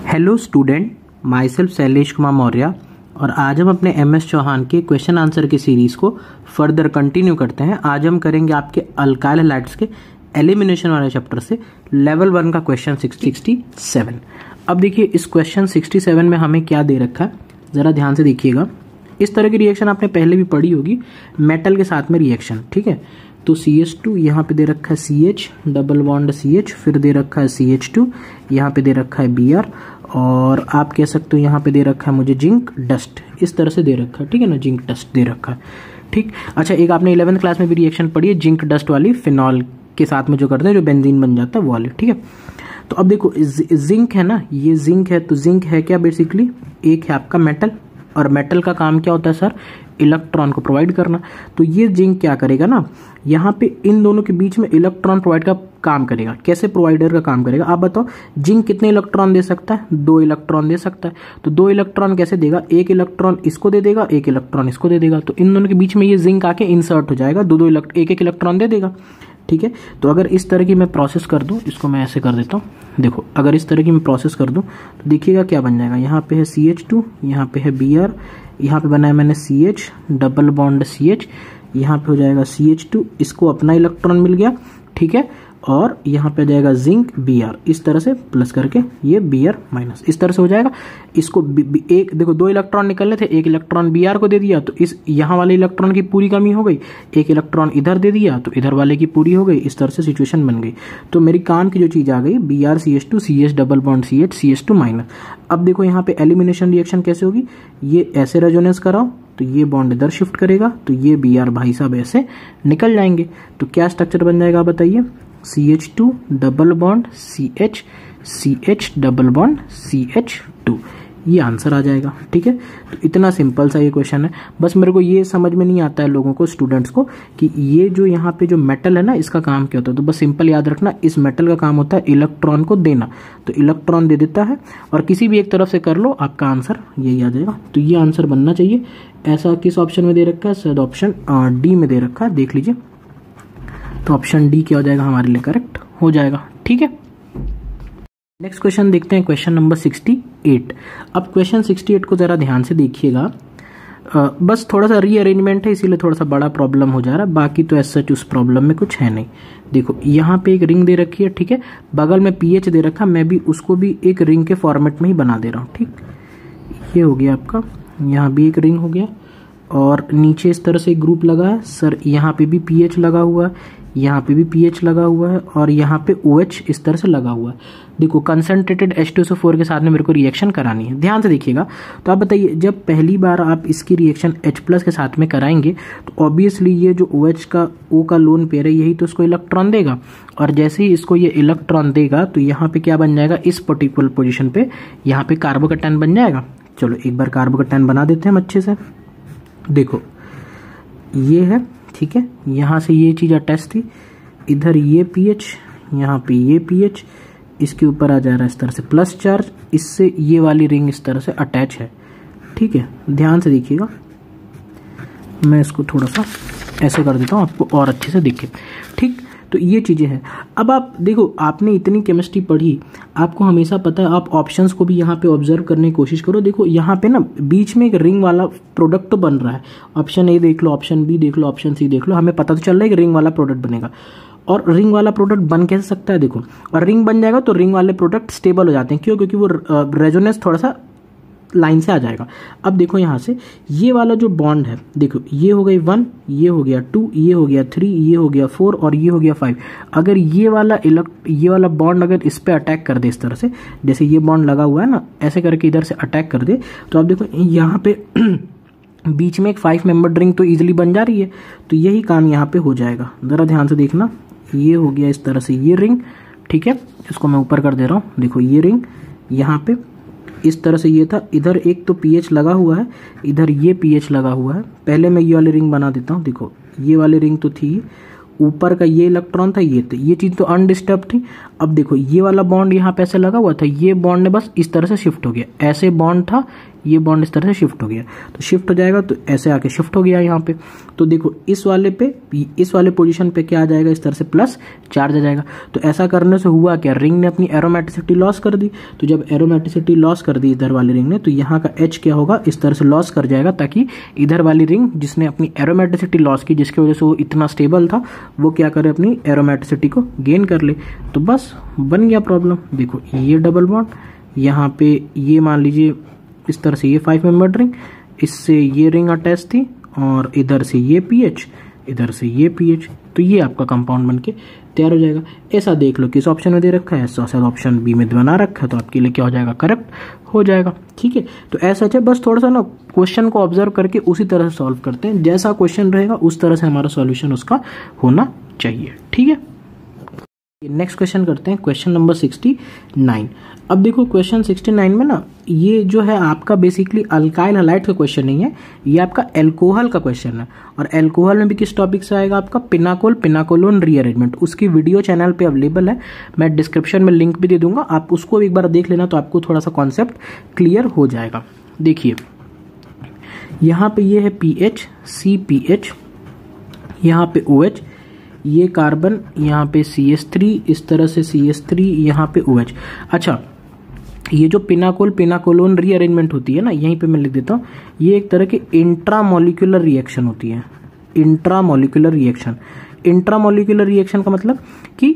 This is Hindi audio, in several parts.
Hello student, my self Shailesh Kumar Maurya और आज हम अपने MS चौहान के क्वेश्चन आंसर की सीरीज़ को फर्दर कंटिन्यू करते हैं। आज हम करेंगे आपके अल्काइल हैलाइड्स के एलिमिनेशन वाले चैप्टर से लेवल 1 का क्वेश्चन 67। अब देखिए इस क्वेश्चन 67 में हमें क्या दे रखा है, ज़रा ध्यान से देखिएगा। इस तरह की रिएक्शन आपने पहले भी पढ़ी होगी, मेटल के साथ में रिएक्शन, ठीक है। तो CH2 यहाँ पे दे रखा है CH डबल बॉन्ड CH, फिर दे रखा है CH2, यहाँ पे दे रखा है Br और आप कह सकते हो यहाँ पे दे रखा है मुझे जिंक डस्ट, इस तरह से दे रखा है, ठीक है ना, जिंक डस्ट दे रखा है, ठीक। अच्छा, एक आपने 11th क्लास में भी रिएक्शन पढ़ी है जिंक डस्ट वाली, फिनॉल के साथ में जो करते हैं जो बेंजीन बन जाता है वो वाली, ठीक है। तो अब देखो जिंक है ना, ये जिंक है, तो जिंक है क्या बेसिकली, एक है आपका मेटल और मेटल का काम क्या होता है सर, इलेक्ट्रॉन को प्रोवाइड करना। तो ये जिंक क्या करेगा ना, यहाँ पे इन दोनों के बीच में इलेक्ट्रॉन प्रोवाइड का काम करेगा। कैसे प्रोवाइडर का काम करेगा आप बताओ। जिंक कितने इलेक्ट्रॉन दे सकता है, 2 इलेक्ट्रॉन दे सकता है। तो 2 इलेक्ट्रॉन कैसे देगा, एक इलेक्ट्रॉन इसको दे देगा, एक इलेक्ट्रॉन इसको दे देगा। तो इन दोनों के बीच में ये जिंक आके इंसर्ट हो जाएगा, एक एक इलेक्ट्रॉन दे देगा, ठीक है। तो अगर इस तरह की मैं प्रोसेस कर दूं, इसको मैं ऐसे कर देता हूँ, देखो अगर इस तरह की मैं प्रोसेस कर दूं तो देखिएगा क्या बन जाएगा। यहाँ पे है CH2, यहाँ पे है Br, यहाँ पे बनाया मैंने CH डबल बॉन्ड CH, यहाँ पे हो जाएगा CH2, इसको अपना इलेक्ट्रॉन मिल गया, ठीक है। और यहाँ पे जाएगा जिंक Br, इस तरह से प्लस करके ये Br माइनस, इस तरह से हो जाएगा। इसको एक देखो 2 इलेक्ट्रॉन निकलने थे, एक इलेक्ट्रॉन Br को दे दिया तो इस यहाँ वाले इलेक्ट्रॉन की पूरी कमी हो गई, एक इलेक्ट्रॉन इधर दे दिया तो इधर वाले की पूरी हो गई, इस तरह से सिचुएशन बन गई। तो मेरी काम की जो चीज़ आ गई Br CH2 CH double bond CH CH2 minus. अब देखो यहाँ पे एलिमिनेशन रिएक्शन कैसे होगी, ये ऐसे रेजोनेंस कराओ तो ये बॉन्ड इधर शिफ्ट करेगा तो ये Br भाई साहब ऐसे निकल जाएंगे। तो क्या स्ट्रक्चर बन जाएगा बताइए, CH2 double bond CH CH double bond CH2, ये आंसर आ जाएगा, ठीक है। तो इतना सिंपल सा ये क्वेश्चन है। बस मेरे को ये समझ में नहीं आता है लोगों को, स्टूडेंट्स को, कि ये जो यहाँ पे जो मेटल है ना इसका काम क्या होता है। तो बस सिंपल याद रखना, इस मेटल का काम होता है इलेक्ट्रॉन को देना, तो इलेक्ट्रॉन दे देता है और किसी भी एक तरफ से कर लो, आपका आंसर यही आ जाएगा। तो ये आंसर बनना चाहिए। ऐसा किस ऑप्शन में दे रखा है, शायद ऑप्शन D में दे रखा है, देख लीजिए। तो ऑप्शन D क्या हो जाएगा, हमारे लिए करेक्ट हो जाएगा, ठीक है। नेक्स्ट क्वेश्चन देखते हैं, क्वेश्चन नंबर 68। अब क्वेश्चन 68 को जरा ध्यान से देखिएगा। बस थोड़ा सा रीअरेंजमेंट है इसीलिए थोड़ा सा बड़ा प्रॉब्लम हो जा रहा है, बाकी तो ऐसा उस प्रॉब्लम में कुछ है नहीं। देखो यहाँ पे एक रिंग दे रखी है, ठीक है, बगल में PH दे रखा, मैं भी उसको भी एक रिंग के फॉर्मेट में ही बना दे रहा हूँ, ठीक। ये हो गया आपका, यहाँ भी एक रिंग हो गया और नीचे इस तरह से एक ग्रुप लगा है सर, यहाँ पे भी PH लगा हुआ है, यहाँ पे भी PH लगा हुआ है और यहाँ पे OH इस तरह से लगा हुआ है। देखो कंसंट्रेटेड H2SO4 के साथ में मेरे को रिएक्शन करानी है, ध्यान से देखिएगा। तो आप बताइए, जब पहली बार आप इसकी रिएक्शन H+ के साथ में कराएंगे तो ऑब्वियसली ये जो OH का O का लोन पेयर है यही तो इसको इलेक्ट्रॉन देगा, और जैसे ही इसको ये इलेक्ट्रॉन देगा तो यहाँ पे क्या बन जाएगा, इस पर्टिकुलर पोजिशन पे यहाँ पे कार्बोकैटायन बन जाएगा। चलो एक बार कार्बोकैटायन बना देते हैं हम अच्छे से। देखो ये है, ठीक है, यहाँ से ये चीज़ अटैच थी, इधर ये PH, यहाँ पे ये PH, इसके ऊपर आ जा रहा है इस तरह से प्लस चार्ज, इससे ये वाली रिंग इस तरह से अटैच है, ठीक है। ध्यान से देखिएगा, मैं इसको थोड़ा सा ऐसे कर देता हूँ आपको और अच्छे से दिखे, ठीक। तो ये चीज़ें हैं। अब आप देखो, आपने इतनी केमिस्ट्री पढ़ी, आपको हमेशा पता है, आप ऑप्शंस को भी यहाँ पे ऑब्जर्व करने की कोशिश करो। देखो यहाँ पे ना बीच में एक रिंग वाला प्रोडक्ट तो बन रहा है, ऑप्शन A देख लो, ऑप्शन B देख लो, ऑप्शन C देख लो, हमें पता तो चल रहा है कि रिंग वाला प्रोडक्ट बनेगा। और रिंग वाला प्रोडक्ट बन कैसे सकता है, देखो, और रिंग बन जाएगा तो रिंग वाले प्रोडक्ट स्टेबल हो जाते हैं, क्यों, क्योंकि वो रेजोनेंस थोड़ा सा लाइन से आ जाएगा। अब देखो यहाँ से ये वाला जो बॉन्ड है, देखो ये हो गई 1, ये हो गया 2, ये हो गया 3, ये हो गया 4 और ये हो गया 5। अगर ये वाला बॉन्ड अगर इस पे अटैक कर दे इस तरह से, जैसे ये बॉन्ड लगा हुआ है ना, ऐसे करके इधर से अटैक कर दे, तो आप देखो यहाँ पे बीच में एक 5 मेंबर रिंग तो ईजिली बन जा रही है। तो यही काम यहाँ पे हो जाएगा, ज़रा ध्यान से देखना। ये हो गया इस तरह से ये रिंग, ठीक है, इसको मैं ऊपर कर दे रहा हूँ। देखो ये रिंग यहाँ पे इस तरह से ये था, इधर एक तो PH लगा हुआ है, इधर ये PH लगा हुआ है। पहले मैं ये वाली रिंग बना देता हूँ। देखो ये वाली रिंग तो थी, ऊपर का ये इलेक्ट्रॉन था, ये चीज़ तो अनडिस्टर्ब थी। अब देखो ये वाला बॉन्ड यहाँ पे ऐसे लगा हुआ था, ये बॉन्ड ने बस इस तरह से शिफ्ट हो गया, ऐसे बॉन्ड था, ये बॉन्ड इस तरह से शिफ्ट हो गया, तो शिफ्ट हो जाएगा तो ऐसे आके शिफ्ट हो गया यहाँ पे। तो देखो इस वाले पोजीशन पे क्या आ जाएगा, इस तरह से प्लस चार्ज आ जाएगा। तो ऐसा करने से हुआ क्या, रिंग ने अपनी एरोमेटिसिटी लॉस कर दी। तो जब एरोमेटिसिटी लॉस कर दी इधर वाली रिंग ने, तो यहाँ का H क्या होगा, इस तरह से लॉस कर जाएगा, ताकि इधर वाली रिंग जिसने अपनी एरोमेटिसिटी लॉस की, जिसकी वजह से वो इतना स्टेबल था, वो क्या करे, अपनी एरोमेटिसिटी को गेन कर ले। तो बस बन गया प्रॉब्लम। देखो ये डबल बॉन्ड, यहाँ पे ये मान लीजिए इस तरह से ये 5 मेंबर्ड रिंग, इससे ये रिंग अटैच थी, और इधर से ये पीएच, इधर से ये पीएच, तो ये आपका कंपाउंड बनके तैयार हो जाएगा। ऐसा देख लो किस ऑप्शन में दे रखा है, ऐसा ऑप्शन बी में बना रखा है, तो आपके लिए क्या हो जाएगा, करेक्ट हो जाएगा। ठीक है, तो ऐसा है, बस थोड़ा सा ना क्वेश्चन को ऑब्जर्व करके उसी तरह से सॉल्व करते हैं, जैसा क्वेश्चन रहेगा उस तरह से हमारा सॉल्यूशन उसका होना चाहिए। ठीक है, नेक्स्ट क्वेश्चन करते हैं, क्वेश्चन नंबर 69। अब देखो क्वेश्चन 69 में ना, ये जो है आपका बेसिकली अल्काइल हैलाइड का क्वेश्चन नहीं है, ये आपका एल्कोहल का क्वेश्चन है। और एल्कोहल में भी किस टॉपिक से आएगा, आपका पिनाकोल पिनाकोलोन रीअरेंजमेंट। उसकी वीडियो चैनल पे अवेलेबल है, मैं डिस्क्रिप्शन में लिंक भी दे दूंगा, आप उसको एक बार देख लेना, तो आपको थोड़ा सा कॉन्सेप्ट क्लियर हो जाएगा। देखिए यहाँ पे ये है पीएच, CPH, यहाँ पे OH, ये कार्बन, यहाँ पे CH3, इस तरह से CH3, यहाँ पे OH। अच्छा, ये जो पिनाकोल पिनाकोलोन रीअरेंजमेंट होती है ना, यहीं पे मैं लिख देता हूँ, ये एक तरह की इंट्रामोलिकुलर रिएक्शन होती है। इंट्रामोलिकुलर रिएक्शन, इंट्रामोलिकुलर रिएक्शन का मतलब कि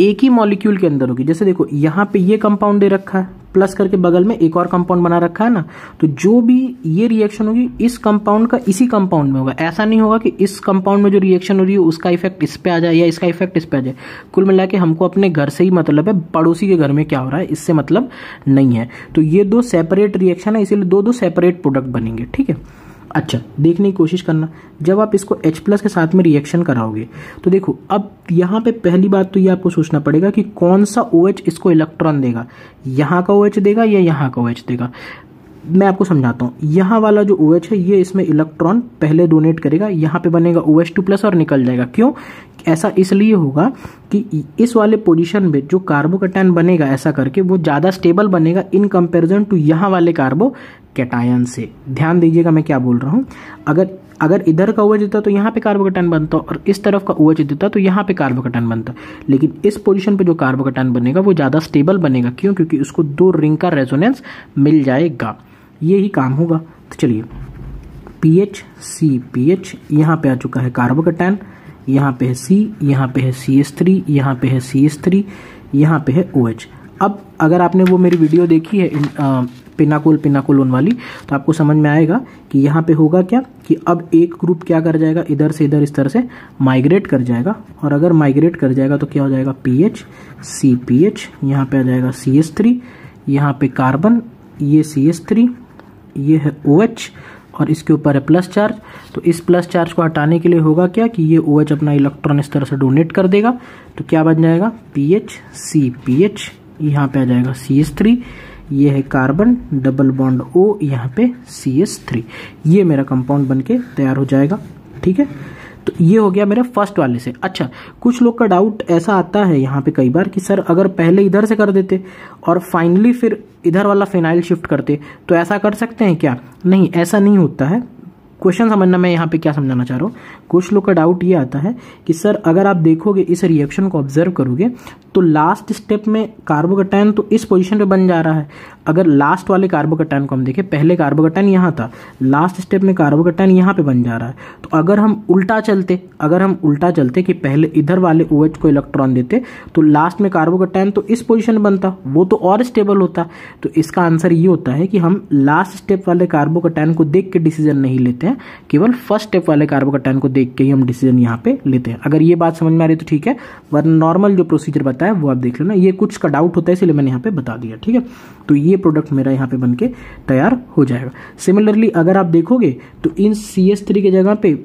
एक ही मॉलिक्यूल के अंदर होगी। जैसे देखो यहाँ पे ये कंपाउंड दे रखा है, प्लस करके बगल में एक और कंपाउंड बना रखा है ना, तो जो भी ये रिएक्शन होगी इस कंपाउंड का इसी कंपाउंड में होगा। ऐसा नहीं होगा कि इस कंपाउंड में जो रिएक्शन हो रही है उसका इफेक्ट इस पे आ जाए या इसका इफेक्ट इस पे आ जाए। कुल मिला के हमको अपने घर से ही मतलब है, पड़ोसी के घर में क्या हो रहा है इससे मतलब नहीं है। तो ये दो सेपरेट रिएक्शन है, इसीलिए दो सेपरेट प्रोडक्ट बनेंगे। ठीक है, अच्छा देखने की कोशिश करना, जब आप इसको H+ के साथ में रिएक्शन कराओगे तो देखो अब यहाँ पे पहली बात तो ये आपको सोचना पड़ेगा कि कौन सा OH इसको इलेक्ट्रॉन देगा, यहाँ का OH देगा या यहाँ का OH देगा। मैं आपको समझाता हूँ, यहाँ वाला जो OH है ये इसमें इलेक्ट्रॉन पहले डोनेट करेगा, यहाँ पे बनेगा OH2+ और निकल जाएगा। क्यों, ऐसा इसलिए होगा कि इस वाले पोजीशन में जो कार्बोकैटायन बनेगा ऐसा करके वो ज़्यादा स्टेबल बनेगा इन कंपैरिजन टू यहाँ वाले कार्बोकैटायन से। ध्यान दीजिएगा मैं क्या बोल रहा हूँ, अगर इधर का OH देता तो यहाँ पे कार्बोकैटायन बनता, और इस तरफ का OH देता तो यहाँ पे कार्बोकैटायन बनता। लेकिन इस पोजीशन पे जो कार्बोकैटायन बनेगा वो ज़्यादा स्टेबल बनेगा। क्यों, क्योंकि उसको 2 रिंग का रेजोनेंस मिल जाएगा, यही काम होगा। तो चलिए पीएच, CPH, यहाँ पे आ चुका है कार्बोकैटायन, यहाँ पे है C, यहाँ पे है CH3, यहाँ पे है CH3, यहाँ पे है OH। अब अगर आपने वो मेरी वीडियो देखी है पिनाकोल पिनाकोलोन वाली, तो आपको समझ में आएगा कि यहाँ पे होगा क्या कि अब एक ग्रुप क्या कर जाएगा, इधर से इधर इस तरह से माइग्रेट कर जाएगा। और अगर माइग्रेट कर जाएगा तो क्या हो जाएगा, पीएच, CPH, यहाँ पे आ जाएगा CH3, यहाँ पे कार्बन, ये CH3, ये है OH, और इसके ऊपर है प्लस चार्ज। तो इस प्लस चार्ज को हटाने के लिए होगा क्या कि ये OH अपना इलेक्ट्रॉन इस तरह से डोनेट कर देगा। तो क्या बन जाएगा, पीएच, CPH, यहाँ पे आ जाएगा CH3, ये है कार्बन, डबल बॉन्ड O, यहाँ पे CH3, ये मेरा कंपाउंड बनके तैयार हो जाएगा। ठीक है, तो ये हो गया मेरे फर्स्ट वाले से। अच्छा, कुछ लोग का डाउट ऐसा आता है यहाँ पे कई बार कि सर अगर पहले इधर से कर देते और फाइनली फिर इधर वाला फिनाइल शिफ्ट करते तो ऐसा कर सकते हैं क्या? नहीं, ऐसा नहीं होता है। क्वेश्चन समझना मैं यहाँ पे क्या समझाना चाह रहा हूँ। कुछ लोग का डाउट ये आता है कि सर अगर आप देखोगे इस रिएक्शन को ऑब्जर्व करोगे तो लास्ट स्टेप में कार्बोकैटायन तो इस पोजीशन पे बन जा रहा है। अगर लास्ट वाले कार्बोकैटायन को हम देखें, पहले कार्बोकैटायन यहाँ था, लास्ट स्टेप में कार्बोकैटायन यहाँ पे बन जा रहा है। तो अगर हम उल्टा चलते कि पहले इधर वाले OH को इलेक्ट्रॉन देते तो लास्ट में कार्बोकैटायन तो इस पोजीशन में बनता, वो तो और स्टेबल होता। तो इसका आंसर ये होता है कि हम लास्ट स्टेप वाले कार्बोकैटायन को देख के डिसीजन नहीं लेते हैं, केवल फर्स्ट स्टेप वाले कार्बोकैटायन को देख के ही हम डिसीजन यहाँ पे लेते हैं। अगर ये बात समझ में आ रही है तो ठीक है, वरना नॉर्मल जो प्रोसीजर बताया वो आप देख लेना। ये कुछ का डाउट होता है इसलिए मैंने यहाँ पे बता दिया। ठीक है, तो ये प्रोडक्ट मेरा यहाँ पे बनके तैयार हो जाएगा। सिमिलरली अगर आप देखोगे तो इन CH3 के जगह पे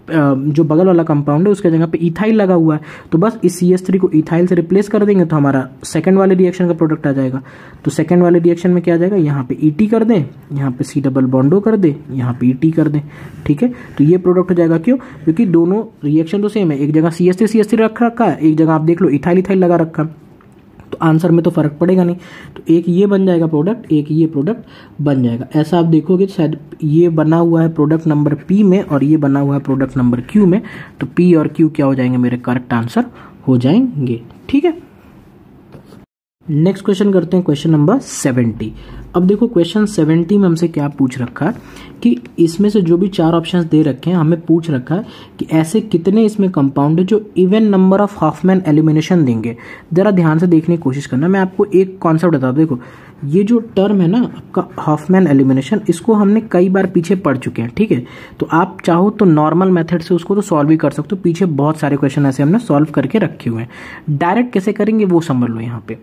जो बगल वाला कंपाउंड है उसके जगह पे इथाइल लगा हुआ है, तो बस इस CH3 को इथाइल से रिप्लेस कर देंगे तो हमारा सेकंड वाले रिएक्शन का प्रोडक्ट आ जाएगा। तो सेकंड वाले रिएक्शन में क्या आ जाएगा, यहाँ पे ET कर दें, यहाँ पे C डबल बॉन्डो कर दें, यहाँ पे ET कर दें। ठीक है, तो ये प्रोडक्ट हो जाएगा। क्यों? क्योंकि दोनों रिएक्शन तो सेम है, एक जगह CH3 रखा है, एक जगह आप देख लो इथाइल लगा रखा है। तो आंसर में तो फर्क पड़ेगा नहीं, तो एक ये बन जाएगा प्रोडक्ट, एक ये प्रोडक्ट बन जाएगा। ऐसा आप देखोगे तो शायद ये बना हुआ है प्रोडक्ट नंबर P में और ये बना हुआ है प्रोडक्ट नंबर Q में, तो P और Q क्या हो जाएंगे, मेरे करेक्ट आंसर हो जाएंगे। ठीक है, नेक्स्ट क्वेश्चन करते हैं, क्वेश्चन नंबर 70। अब देखो क्वेश्चन 70 में हमसे क्या पूछ रखा है कि इसमें से जो भी 4 ऑप्शंस दे रखे हैं, हमें पूछ रखा है कि ऐसे कितने इसमें कंपाउंड है जो even number of Hofmann elimination देंगे। जरा ध्यान से देखने की कोशिश करना। मैं आपको एक कॉन्सेप्ट बता दूं, देखो ये जो टर्म है ना आपका हॉफमैन एलिमिनेशन, इसको हमने कई बार पीछे पढ़ चुके हैं। ठीक है, तो आप चाहो तो नॉर्मल मेथड से उसको तो सॉल्व भी कर सकते हो, पीछे बहुत सारे क्वेश्चन ऐसे हमने सॉल्व करके रखे हुए हैं। डायरेक्ट कैसे करेंगे वो समझ लो। यहाँ पे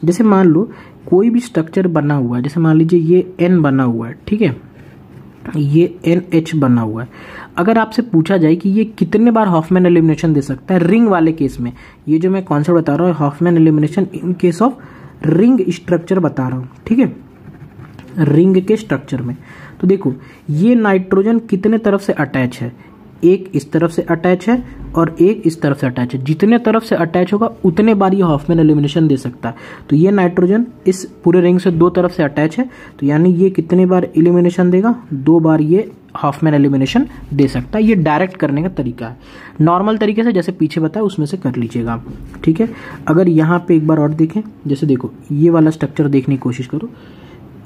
जैसे मान लो कोई भी स्ट्रक्चर बना हुआ है, जैसे मान लीजिए ये N बना हुआ है, ठीक है, ये NH बना हुआ है। अगर आपसे पूछा जाए कि ये कितने बार हॉफमैन एलिमिनेशन दे सकता है रिंग वाले केस में, ये जो मैं कॉन्सेप्ट बता रहा हूँ Hofmann elimination in case of ring structure बता रहा हूँ, ठीक है, रिंग के स्ट्रक्चर में। तो देखो ये नाइट्रोजन कितने तरफ से अटैच है, एक इस तरफ से अटैच है और एक इस तरफ से अटैच है। जितने तरफ से अटैच होगा उतने बार ये हॉफमैन एलिमिनेशन दे सकता है। तो ये नाइट्रोजन इस पूरे रिंग से 2 तरफ से अटैच है, तो यानी ये कितने बार एलिमिनेशन देगा, 2 बार ये हॉफमैन एलिमिनेशन दे सकता है। ये डायरेक्ट करने का तरीका है। नॉर्मल तरीके से जैसे पीछे बताया उसमें से कर लीजिएगा आप। ठीक है, अगर यहाँ पे एक बार और देखें, जैसे देखो ये वाला स्ट्रक्चर देखने की कोशिश करो,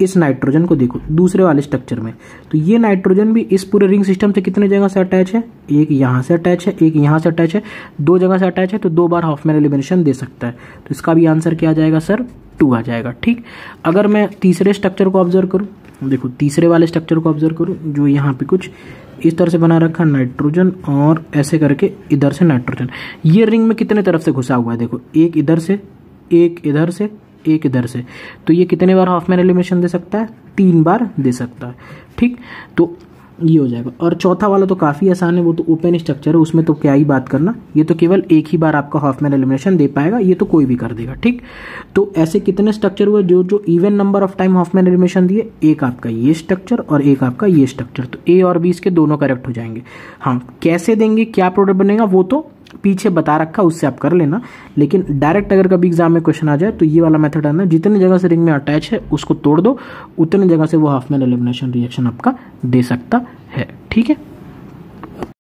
इस नाइट्रोजन को देखो दूसरे वाले स्ट्रक्चर में, तो ये नाइट्रोजन भी इस पूरे रिंग सिस्टम से कितने जगह से अटैच है, एक यहाँ से अटैच है, एक यहाँ से अटैच है, 2 जगह से अटैच है, तो 2 बार हॉफमैन एलिमिनेशन दे सकता है। तो इसका भी आंसर क्या आ जाएगा सर, 2 आ जाएगा। ठीक, अगर मैं तीसरे स्ट्रक्चर को ऑब्जर्व करूँ, देखो तीसरे वाले स्ट्रक्चर को ऑब्जर्व करूँ, जो यहाँ पे कुछ इस तरह से बना रखा नाइट्रोजन और ऐसे करके इधर से नाइट्रोजन, ये रिंग में कितने तरफ से घुसा हुआ है, देखो एक इधर से, एक इधर से, एक इधर से, तो ये कितने बार हॉफमैन एलिमिनेशन दे सकता है, 3 बार दे सकता है। ठीक, तो ये हो जाएगा। और चौथा वाला तो काफी आसान है, वो तो ओपन स्ट्रक्चर है, उसमें तो क्या ही बात करना, ये तो केवल एक ही बार आपका हॉफमैन एलिमिनेशन दे पाएगा, ये तो कोई भी कर देगा। ठीक, तो ऐसे कितने स्ट्रक्चर हुए जो जो even number of time Hofmann elimination दिए, एक आपका ये स्ट्रक्चर और एक आपका ये स्ट्रक्चर, तो ए और बी इसके दोनों करेक्ट हो जाएंगे। हाँ, कैसे देंगे, क्या प्रोडक्ट बनेगा, वो तो पीछे बता रखा, उससे आप कर लेना। लेकिन डायरेक्ट अगर कभी एग्जाम में क्वेश्चन आ जाए तो ये वाला मेथड आना, जितने जगह से रिंग में अटैच है उसको तोड़ दो, उतने जगह से वो हॉफमैन एलिमिनेशन रिएक्शन आपका दे सकता है। ठीक है।